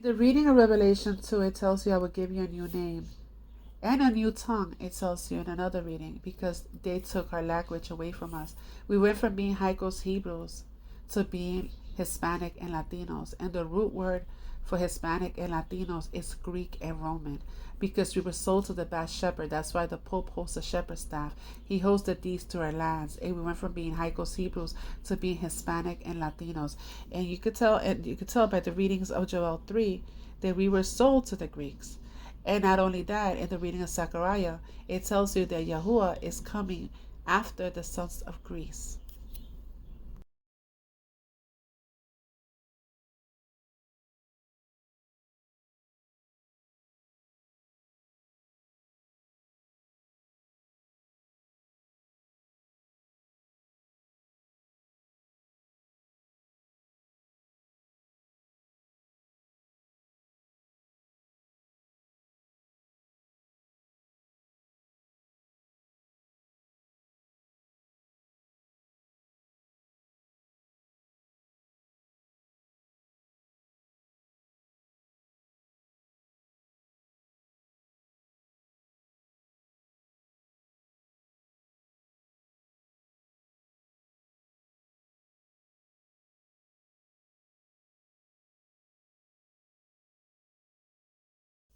The reading of Revelation 2, it tells you I will give you a new name and a new tongue, it tells you in another reading, because they took our language away from us. We went from being Haikos Hebrews to being Hispanic and Latinos. And the root word for Hispanic and Latinos is Greek and Roman, because we were sold to the bad shepherd. That's why the Pope hosts a shepherd staff. He hosted these to our lands. And we went from being Haikos Hebrews to being Hispanic and Latinos. And you could tell by the readings of Joel 3 that we were sold to the Greeks. And not only that, in the reading of Zechariah, it tells you that Yahuwah is coming after the sons of Greece.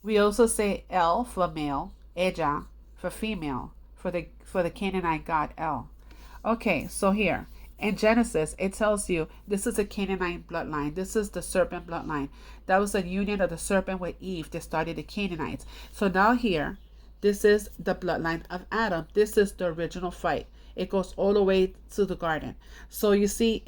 We also say El for male, Eja for female, for the Canaanite god El. Okay, so here in Genesis, it tells you this is a Canaanite bloodline. This is the serpent bloodline. That was the union of the serpent with Eve that started the Canaanites. So now here, this is the bloodline of Adam. This is the original fight. It goes all the way to the garden. So you see,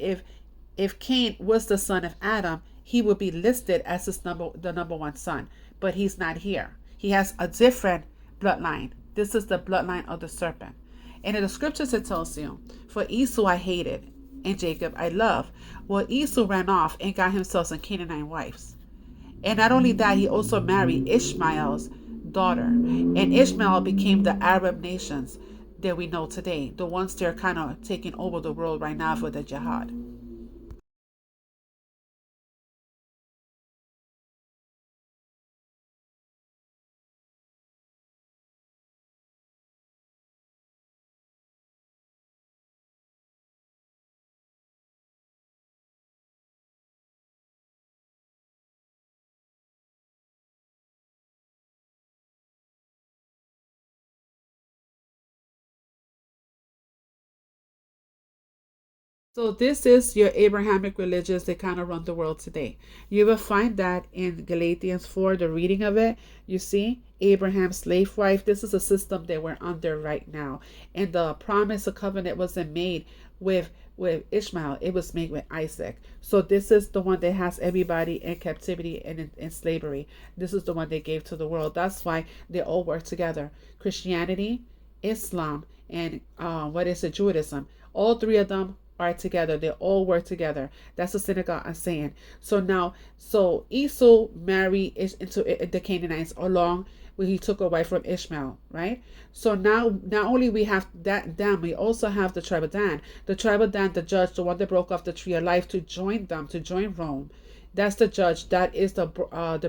if Cain was the son of Adam, he would be listed as the number one son, but he's not here. He has a different bloodline. This is the bloodline of the serpent. And in the scriptures it tells you, for Esau I hated, and Jacob I love. Well, Esau ran off and got himself some Canaanite wives. And not only that, he also married Ishmael's daughter. And Ishmael became the Arab nations that we know today, the ones that are kind of taking over the world right now for the jihad. So this is your Abrahamic religions that kind of run the world today. You will find that in Galatians 4, the reading of it. You see, Abraham's slave wife. This is a system that we're under right now. And the promise of covenant wasn't made with Ishmael. It was made with Isaac. So this is the one that has everybody in captivity and in slavery. This is the one they gave to the world. That's why they all work together. Christianity, Islam, and what is it, Judaism. All three of them are together. They all work together. That's the synagogue I'm saying. So now, so Esau married into the Canaanites along when he took a wife from Ishmael, right? So now, not only we have that Dan, we also have the tribe of Dan. The tribe of Dan, the judge, the one that broke off the tree of life to join them, to join Rome. That's the judge. That is the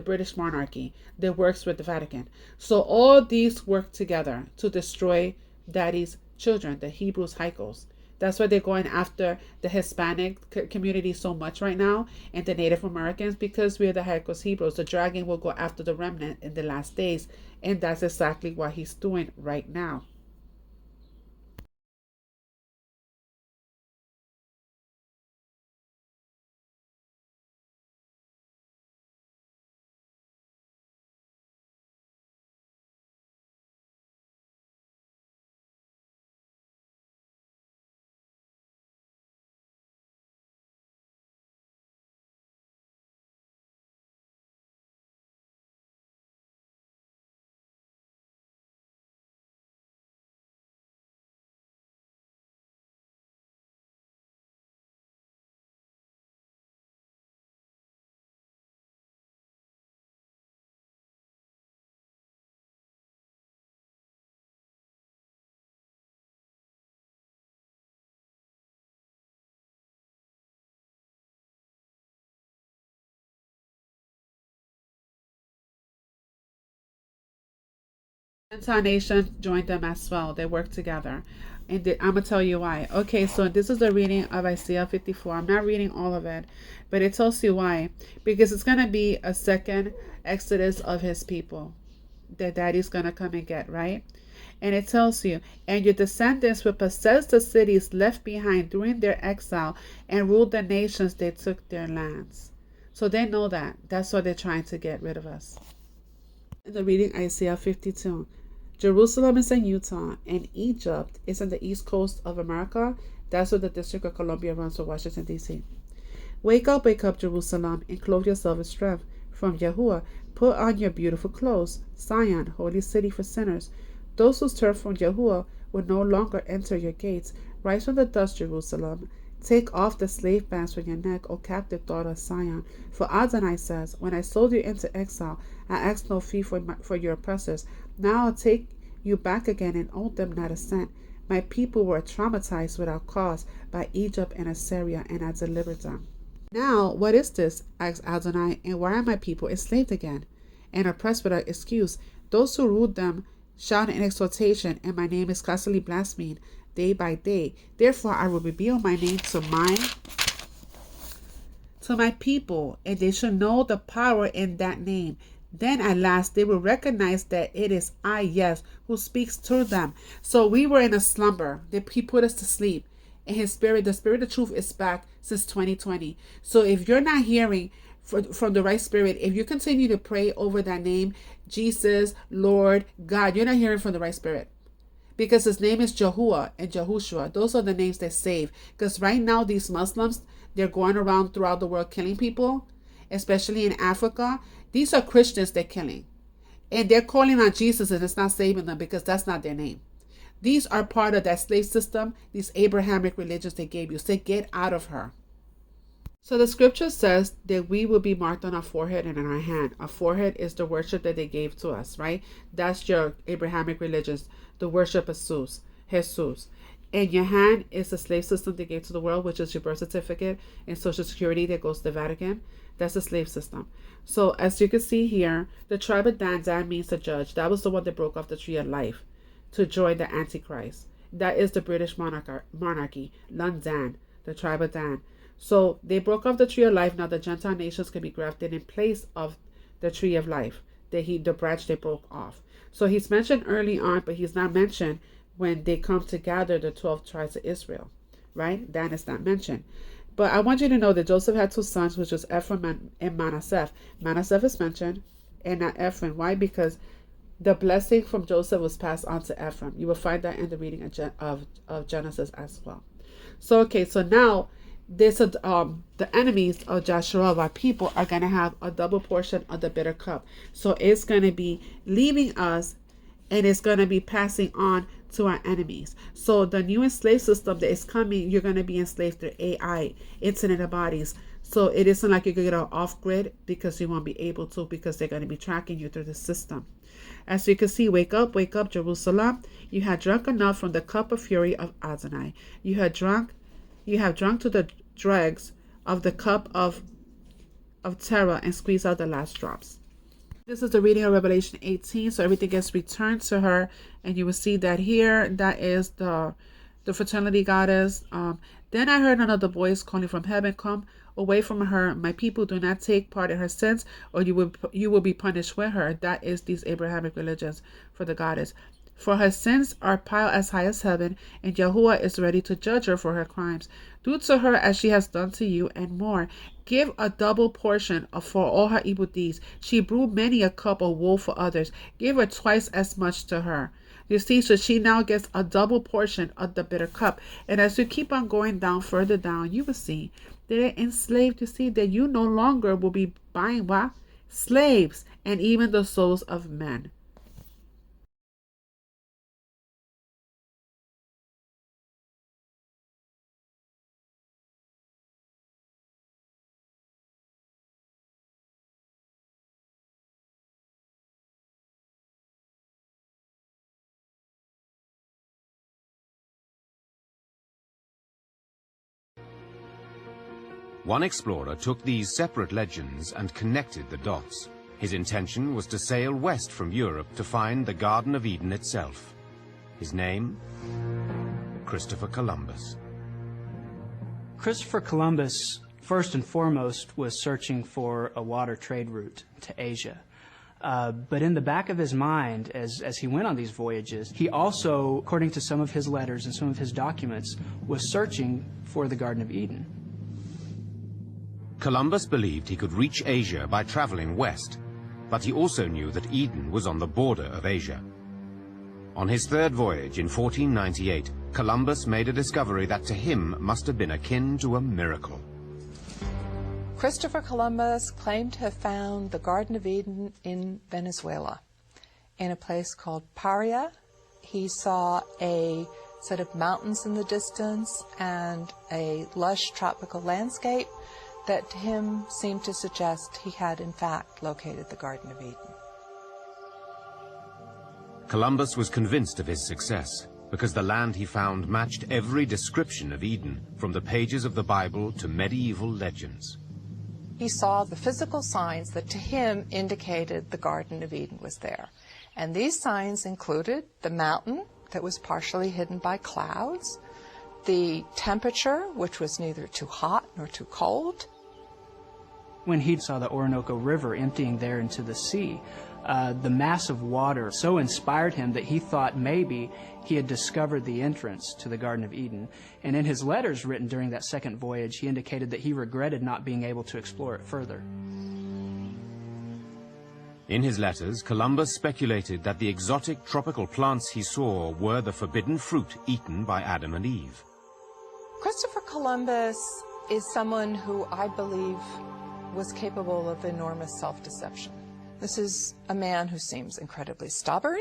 British monarchy that works with the Vatican. So all these work together to destroy Daddy's children, the Hebrews, Haikos. That's why they're going after the Hispanic community so much right now and the Native Americans, because we're the Haikos Hebrews. The dragon will go after the remnant in the last days, and that's exactly what he's doing right now. Gentile nations joined them as well. They worked together. And I'm going to tell you why. Okay, so this is the reading of Isaiah 54. I'm not reading all of it, but it tells you why. Because it's going to be a second exodus of his people that daddy's going to come and get, right? And it tells you, and your descendants will possess the cities left behind during their exile and rule the nations they took their lands. So they know that. That's why they're trying to get rid of us. In the reading Isaiah 52, Jerusalem is in Utah, and Egypt is on the east coast of America. That's where the District of Columbia runs for Washington, D.C. Wake up, Jerusalem, and clothe yourself with strength. From Yahuwah, put on your beautiful clothes, Zion, holy city for sinners. Those who turn from Yahuwah will no longer enter your gates. Rise from the dust, Jerusalem. Take off the slave bands from your neck, O captive daughter of Zion. For Adonai says, when I sold you into exile, I asked no fee for your oppressors. Now I'll take you back again and owe them not a cent. My people were traumatized without cause by Egypt and Assyria, and I delivered them. Now, what is this? Asked Adonai, and why are my people enslaved again and oppressed without excuse? Those who ruled them shout in exultation, and my name is constantly blasphemed day by day. Therefore, I will reveal my name to my people, and they shall know the power in that name. Then at last they will recognize that it is I, yes, who speaks to them. So we were in a slumber. He put us to sleep. And his spirit, the spirit of truth, is back since 2020. So if you're not hearing from the right spirit, if you continue to pray over that name, Jesus, Lord, God, you're not hearing from the right spirit. Because his name is Yahuwah and Yahushua. Those are the names that save. Because right now, these Muslims, they're going around throughout the world killing people, especially in Africa. These are Christians they're killing. And they're calling on Jesus, and it's not saving them because that's not their name. These are part of that slave system, these Abrahamic religions they gave you. Say, get out of her. So the scripture says that we will be marked on our forehead and on our hand. Our forehead is the worship that they gave to us, right? That's your Abrahamic religions, the worship of Jesus. And your hand is the slave system they gave to the world, which is your birth certificate and social security that goes to the Vatican. That's the slave system. So as you can see here, the tribe of Dan means the judge. That was the one that broke off the tree of life to join the Antichrist. That is the British monarchy, London, the tribe of Dan. So they broke off the tree of life. Now the Gentile nations can be grafted in place of the tree of life, the branch they broke off. So he's mentioned early on, but he's not mentioned when they come to gather the 12 tribes of Israel, right? Dan is not mentioned. But I want you to know that Joseph had two sons, which was Ephraim and Manasseh. Manasseh is mentioned and not Ephraim. Why? Because the blessing from Joseph was passed on to Ephraim. You will find that in the reading of Genesis as well. So, okay, so now the enemies of Joshua, our people, are going to have a double portion of the bitter cup. So it's going to be leaving us, and it's going to be passing on to our enemies. So the new enslaved system that is coming, you're going to be enslaved through AI, Internet of Bodies. So it isn't like you're going to get off grid because you won't be able to, because they're going to be tracking you through the system. As you can see, wake up, Jerusalem. You had drunk enough from the cup of fury of Adonai. You have drunk to the dregs of the cup of terror and squeezed out the last drops. This is the reading of Revelation 18. So everything gets returned to her. And you will see that here, that is the fertility goddess. Then I heard another voice calling from heaven, come away from her, my people, do not take part in her sins, or you will be punished with her. That is these Abrahamic religions for the goddess. For her sins are piled as high as heaven, and Yahuwah is ready to judge her for her crimes. Do to her as she has done to you, and more. Give a double portion for all her evil deeds. She brewed many a cup of woe for others. Give her twice as much to her. You see, so she now gets a double portion of the bitter cup. And as you keep on going down, further down, you will see that they're enslaved. You see that you no longer will be buying what? Slaves, and even the souls of men. One explorer took these separate legends and connected the dots. His intention was to sail west from Europe to find the Garden of Eden itself. His name? Christopher Columbus. Christopher Columbus, first and foremost, was searching for a water trade route to Asia. But in the back of his mind, as he went on these voyages, he also, according to some of his letters and some of his documents, was searching for the Garden of Eden. Columbus believed he could reach Asia by traveling west, but he also knew that Eden was on the border of Asia. On his third voyage in 1498, Columbus made a discovery that to him must have been akin to a miracle. Christopher Columbus claimed to have found the Garden of Eden in Venezuela, in a place called Paria. He saw a set of mountains in the distance and a lush tropical landscape that to him seemed to suggest he had in fact located the Garden of Eden. Columbus was convinced of his success because the land he found matched every description of Eden, from the pages of the Bible to medieval legends. He saw the physical signs that to him indicated the Garden of Eden was there. And these signs included the mountain that was partially hidden by clouds, the temperature, which was neither too hot nor too cold. When he saw the Orinoco River emptying there into the sea, the mass of water so inspired him that he thought maybe he had discovered the entrance to the Garden of Eden. And in his letters written during that second voyage, he indicated that he regretted not being able to explore it further. In his letters, Columbus speculated that the exotic tropical plants he saw were the forbidden fruit eaten by Adam and Eve. Christopher Columbus is someone who I believe was capable of enormous self-deception. This is a man who seems incredibly stubborn,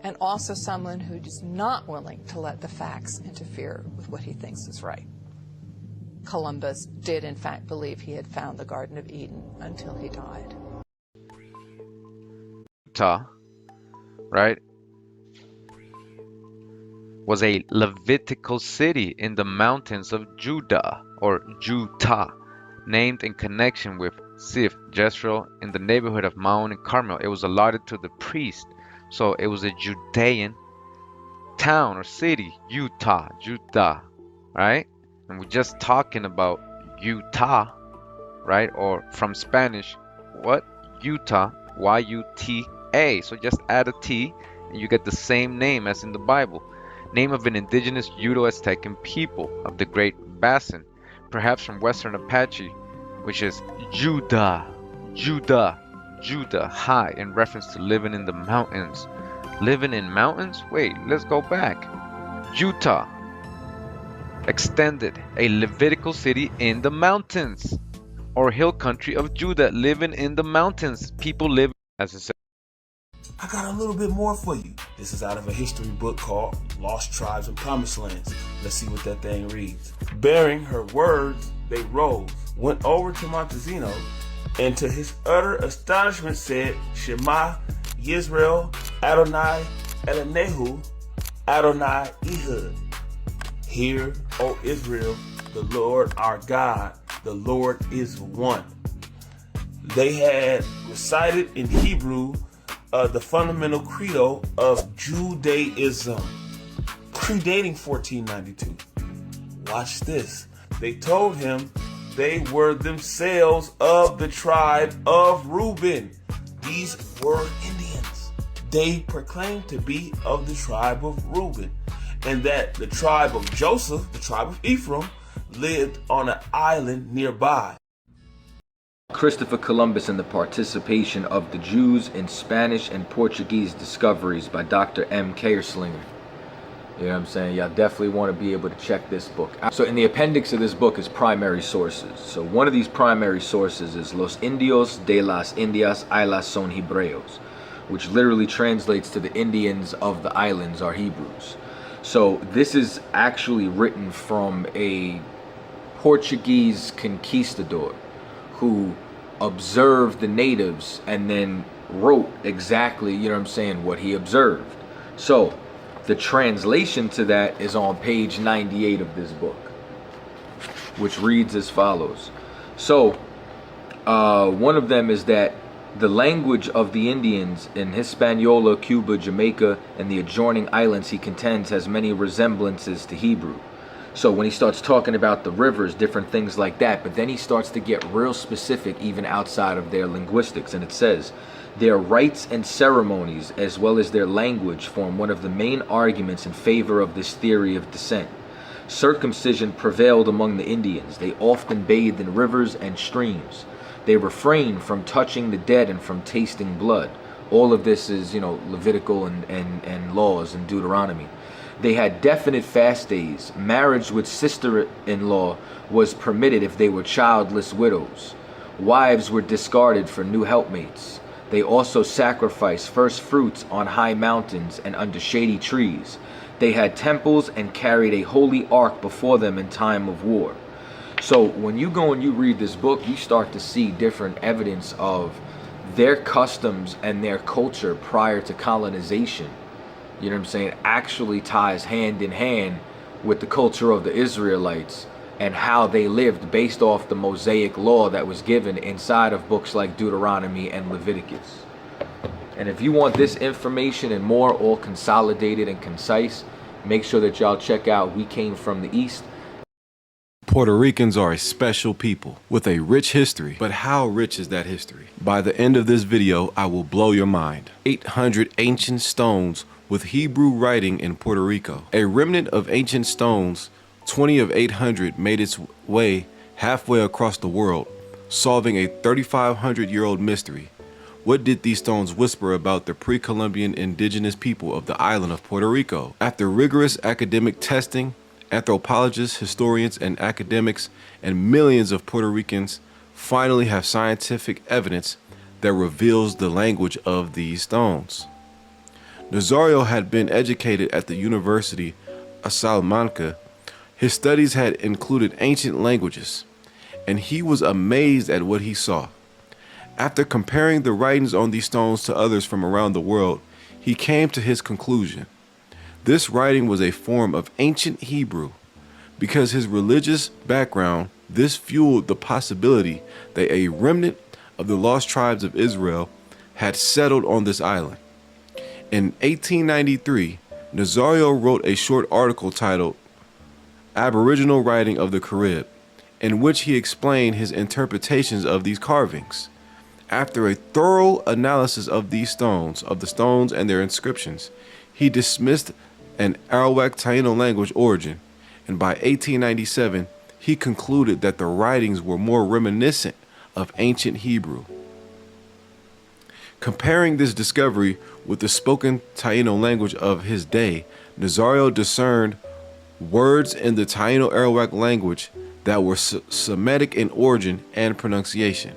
and also someone who is not willing to let the facts interfere with what he thinks is right. Columbus did in fact believe he had found the Garden of Eden until he died. Utah, right, was a Levitical city in the mountains of Judah, or Jutah, named in connection with Sif, Jezreel, in the neighborhood of Maon and Carmel. It was allotted to the priest, so it was a Judean town or city, Utah, Judah, right? And we're just talking about Utah, right? Or from Spanish, what? Utah, Y-U-T-A. So just add a T and you get the same name as in the Bible. Name of an indigenous Uto-Aztecan people of the Great Basin, perhaps from Western Apache, which is Judah, Judah, Judah, high, in reference to living in the mountains. Living in mountains? Wait, let's go back. Utah, extended, a Levitical city in the mountains, or hill country of Judah, living in the mountains. People live, as it says. I got a little bit more for you. This is out of a history book called Lost Tribes and Promised Lands. Let's see what that thing reads. Bearing her words, they rose, went over to Montezino, and to his utter astonishment said, Shema Yisrael Adonai Elenehu Adonai Ehud. Hear, O Israel, the Lord our God, the Lord is one. They had recited in Hebrew the fundamental credo of Judaism, predating 1492. Watch this. They told him they were themselves of the tribe of Reuben. These were Indians. They proclaimed to be of the tribe of Reuben, and that the tribe of Joseph, the tribe of Ephraim, lived on an island nearby. Christopher Columbus and the participation of the Jews in Spanish and Portuguese discoveries by Dr. M. Keyerslinger. You know what I'm saying? Y'all definitely want to be able to check this book out. So in the appendix of this book is primary sources. So one of these primary sources is Los Indios de las Indias Islas son Hebreos, which literally translates to the Indians of the islands are Hebrews. So this is actually written from a Portuguese conquistador who observed the natives and then wrote exactly, you know what I'm saying, what he observed. So the translation to that is on page 98 of this book, which reads as follows. So one of them is that The language of the Indians in Hispaniola, Cuba, Jamaica, and the adjoining islands, he contends, has many resemblances to Hebrew. So when he starts talking about the rivers, different things like that, but then he starts to get real specific even outside of their linguistics. And it says, their rites and ceremonies, as well as their language, form one of the main arguments in favor of this theory of descent. Circumcision prevailed among the Indians. They often bathed in rivers and streams. They refrained from touching the dead and from tasting blood. All of this is, Levitical and laws in Deuteronomy. They had definite fast days. Marriage with sister-in-law was permitted if they were childless widows. Wives were discarded for new helpmates. They also sacrificed first fruits on high mountains and under shady trees. They had temples and carried a holy ark before them in time of war. So when you go and you read this book, you start to see different evidence of their customs and their culture prior to colonization. You know what I'm saying? Actually ties hand in hand with the culture of the Israelites and how they lived based off the Mosaic law that was given inside of books like Deuteronomy and Leviticus. And if you want this information and more, all consolidated and concise, make sure that y'all check out We Came From the East. Puerto Ricans are a special people with a rich history, but how rich is that history? By the end of this video, I will blow your mind. 800 ancient stones with Hebrew writing in Puerto Rico. A remnant of ancient stones, 20 of 800, made its way halfway across the world, solving a 3,500-year-old mystery. What did these stones whisper about the pre-Columbian indigenous people of the island of Puerto Rico? After rigorous academic testing, anthropologists, historians, and academics, and millions of Puerto Ricans finally have scientific evidence that reveals the language of these stones. Nazario had been educated at the University of Salamanca. His studies had included ancient languages, and he was amazed at what he saw. After comparing the writings on these stones to others from around the world, he came to his conclusion. This writing was a form of ancient Hebrew. Because his religious background, this fueled the possibility that a remnant of the lost tribes of Israel had settled on this island. In 1893, Nazario wrote a short article titled Aboriginal Writing of the Carib, in which he explained his interpretations of these carvings. After a thorough analysis of the stones and their inscriptions, he dismissed an Arawak Taino language origin, and by 1897, he concluded that the writings were more reminiscent of ancient Hebrew. Comparing this discovery with the spoken Taino language of his day, Nazario discerned words in the Taino Arawak language that were Semitic in origin and pronunciation.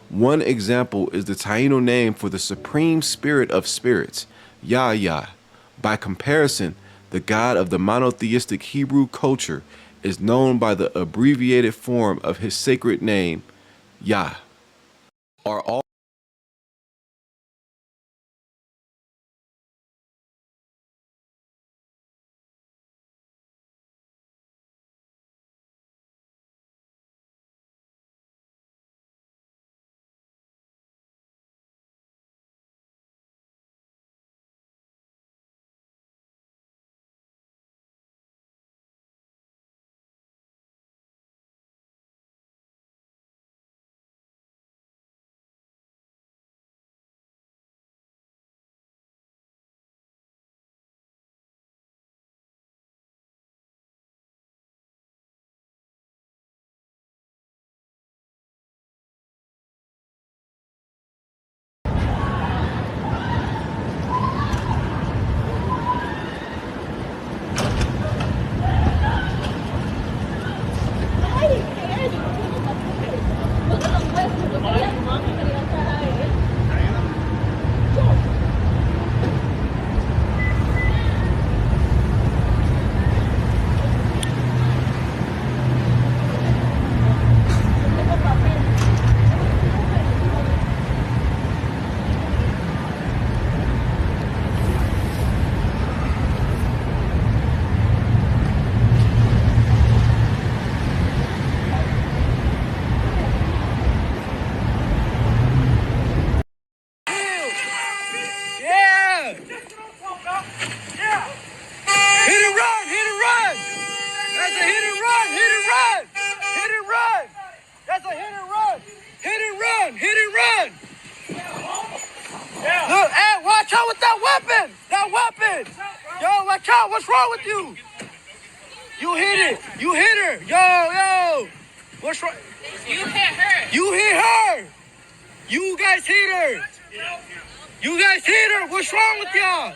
One example is the Taino name for the supreme spirit of spirits, Yah. By comparison, the God of the monotheistic Hebrew culture is known by the abbreviated form of his sacred name, Yah. Are all Hit and run. Look, hey, watch out with that weapon. That weapon. Yo, watch out. What's wrong with you? You hit it. You hit her. Yo. What's wrong? You hit her. You hit her. You guys hit her. You guys hit her. What's wrong with y'all?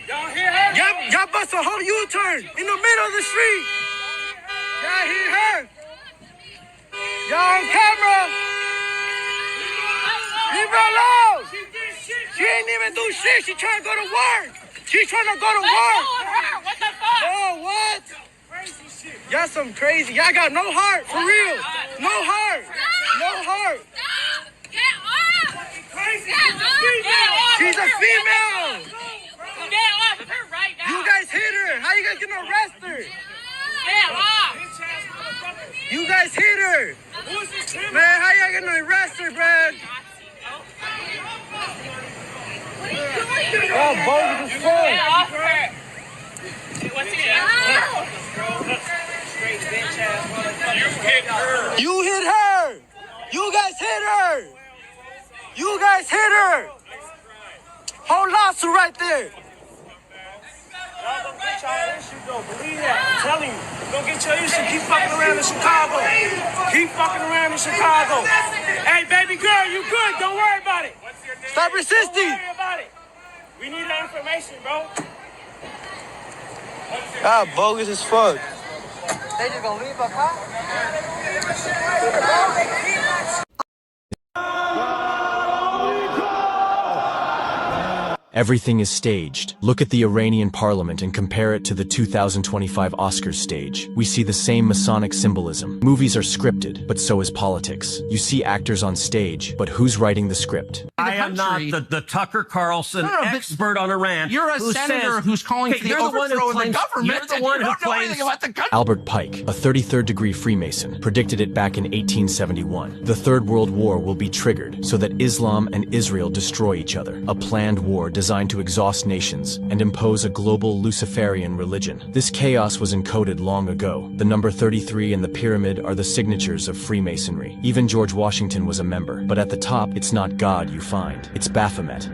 Y'all hit her? Y'all bust a whole U-turn in the middle of the street. Y'all hit her. Y'all on camera. Leave her alone. She ain't even do shit. She trying to go to work. She's trying to go to work. What the fuck? Oh, what? Y'all some crazy. Y'all got no heart, for real. No heart. No heart. Get off! Get off! She's a female. Get off of her right now! You guys hit her. How you guys gonna arrest her? Get off! You guys hit her. Man, how y'all gonna arrest her, man? Oh, bogus as fuck. Get off her! What's it? You hit her. You guys hit her. You guys hit her. Whole lawsuit right there. Y'all gonna get y'all issue though, believe that. I'm telling you. Don't get your issue. Keep fucking around in Chicago. Keep fucking around in Chicago. Hey, baby girl, you good. Don't worry about it. Stop resisting. Don't worry about it. We need that information, bro. Ah, bogus as fuck. They just gonna leave a cop? Everything is staged. Look at the Iranian parliament and compare it to the 2025 Oscars stage. We see the same Masonic symbolism. Movies are scripted, but so is politics. You see actors on stage, but who's writing the script? I am not the Tucker Carlson expert on Iran. You're a senator who's calling for the overthrow of the government. You're the one who claims about the country. Albert Pike, a 33rd degree Freemason, predicted it back in 1871. The Third World War will be triggered so that Islam and Israel destroy each other. A planned war designed to exhaust nations and impose a global Luciferian religion. This chaos was encoded long ago. The number 33 and the pyramid are the signatures of Freemasonry. Even George Washington was a member, but at the top, it's not God you find, it's Baphomet.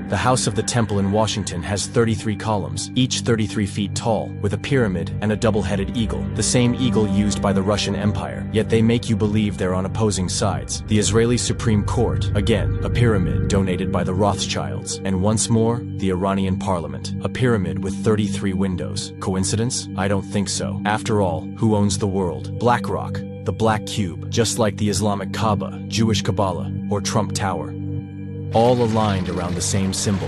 The House of the Temple in Washington has 33 columns, each 33 feet tall, with a pyramid and a double-headed eagle, the same eagle used by the Russian Empire. Yet they make you believe they're on opposing sides. The Israeli Supreme Court, again, a pyramid donated by the Rothschilds. And once more, the Iranian parliament, a pyramid with 33 windows. Coincidence? I don't think so. After all, who owns the world? BlackRock, the Black Cube, just like the Islamic Kaaba, Jewish Kabbalah, or Trump Tower. All aligned around the same symbol.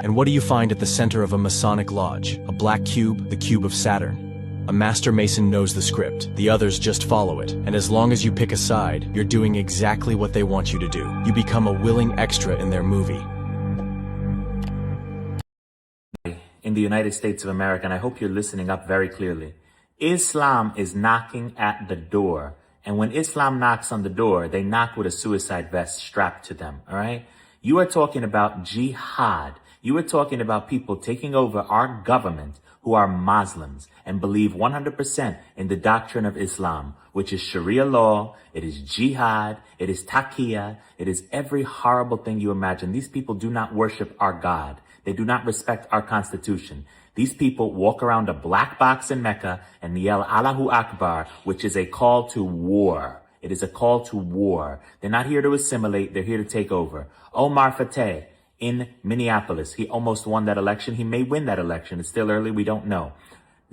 And what do you find at the center of a Masonic lodge? A black cube, the cube of Saturn. A master mason knows the script, the others just follow it, and as long as you pick a side, you're doing exactly what they want you to do. You become a willing extra in their movie. In the United States of America, and I hope you're listening up very clearly, Islam is knocking at the door. And when Islam knocks on the door, they knock with a suicide vest strapped to them, all right? You are talking about jihad. You are talking about people taking over our government who are Muslims and believe 100% in the doctrine of Islam, which is Sharia law, it is jihad, it is taqiyya, it is every horrible thing you imagine. These people do not worship our God. They do not respect our constitution. These people walk around a black box in Mecca and yell Allahu Akbar, which is a call to war. It is a call to war. They're not here to assimilate. They're here to take over. Omar Fateh in Minneapolis. He almost won that election. He may win that election. It's still early. We don't know.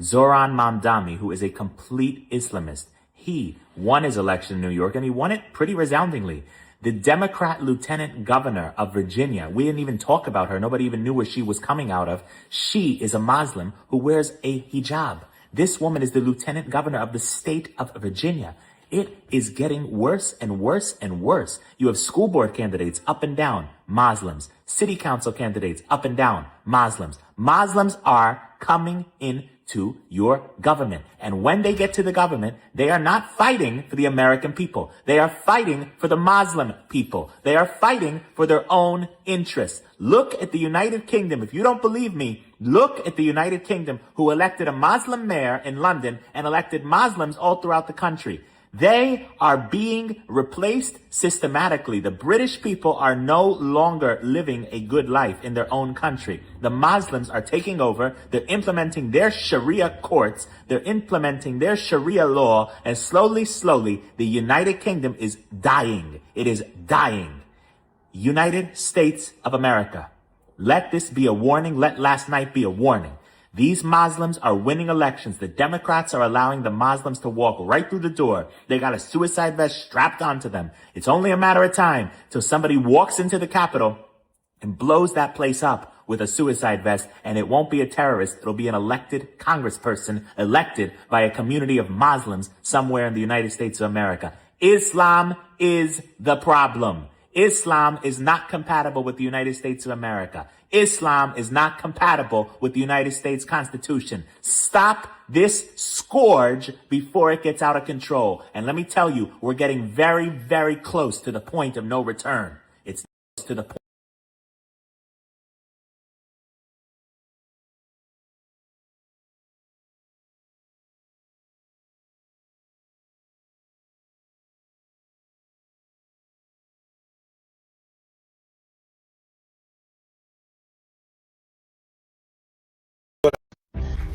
Zoran Mamdani, who is a complete Islamist. He won his election in New York and he won it pretty resoundingly. The Democrat lieutenant governor of Virginia, we didn't even talk about her. Nobody even knew where she was coming out of. She is a Muslim who wears a hijab. This woman is the lieutenant governor of the state of Virginia. It is getting worse and worse and worse. You have school board candidates up and down, Muslims. City council candidates up and down, Muslims. Muslims are coming in to your government. And when they get to the government, they are not fighting for the American people. They are fighting for the Muslim people. They are fighting for their own interests. Look at the United Kingdom. If you don't believe me, look at the United Kingdom, who elected a Muslim mayor in London and elected Muslims all throughout the country. They are being replaced systematically. The British people are no longer living a good life in their own country. The Muslims are taking over. They're implementing their Sharia courts. They're implementing their Sharia law. And slowly, the United Kingdom is dying. It is dying. United States of America. Let this be a warning. Let last night be a warning. These Muslims are winning elections. The Democrats are allowing the Muslims to walk right through the door. They got a suicide vest strapped onto them. It's only a matter of time till somebody walks into the Capitol and blows that place up with a suicide vest, and it won't be a terrorist. It'll be an elected congressperson elected by a community of Muslims somewhere in the United States of America. Islam is the problem. Islam is not compatible with the United States of America. Islam is not compatible with the United States Constitution. Stop this scourge before it gets out of control. And let me tell you, we're getting very, very close to the point of no return. It's to the point.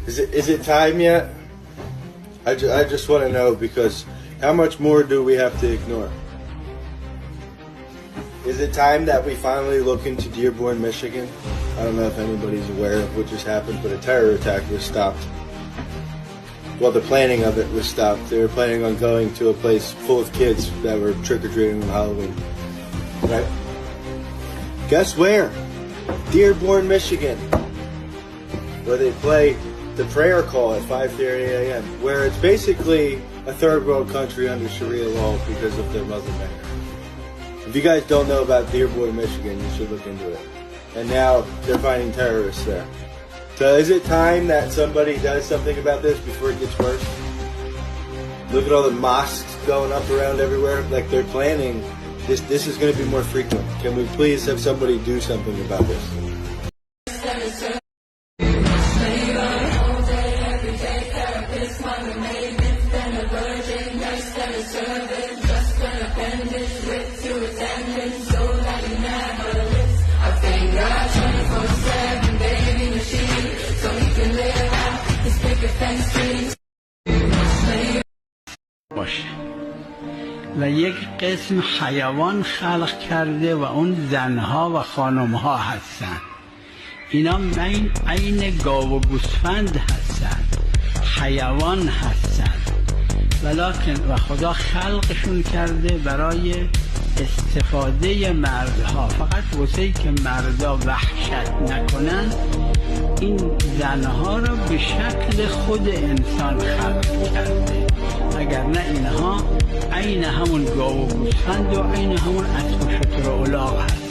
Is it time yet? I just want to know, because how much more do we have to ignore? Is it time that we finally look into Dearborn, Michigan? I don't know if anybody's aware of what just happened, but a terror attack was stopped. Well, the planning of it was stopped. They were planning on going to a place full of kids that were trick-or-treating on Halloween. Right? Guess where? Dearborn, Michigan. Where they play the prayer call at 5:30 a.m., where it's basically a third world country under Sharia law because of their Muslim background. If you guys don't know about Dearborn, Michigan, you should look into it. And now they're finding terrorists there. So is it time that somebody does something about this before it gets worse? Look at all the mosques going up around everywhere. Like, they're planning. This is going to be more frequent. Can we please have somebody do something about this? باشه و یک قسم حیوان خلق کرده و اون زنها و خانمها هستن. اینا عین گاو و گوسفند هستن، حیوان هستن، ولکن و خدا خلقشون کرده برای استفاده مردها، فقط واسه که مردا وحشت نکنن این زنها را به شکل خود انسان خلق کرده. اگر نه اینها عین همون گاو و گوسفند و عین همون اسب و شتر و الاغ هستن.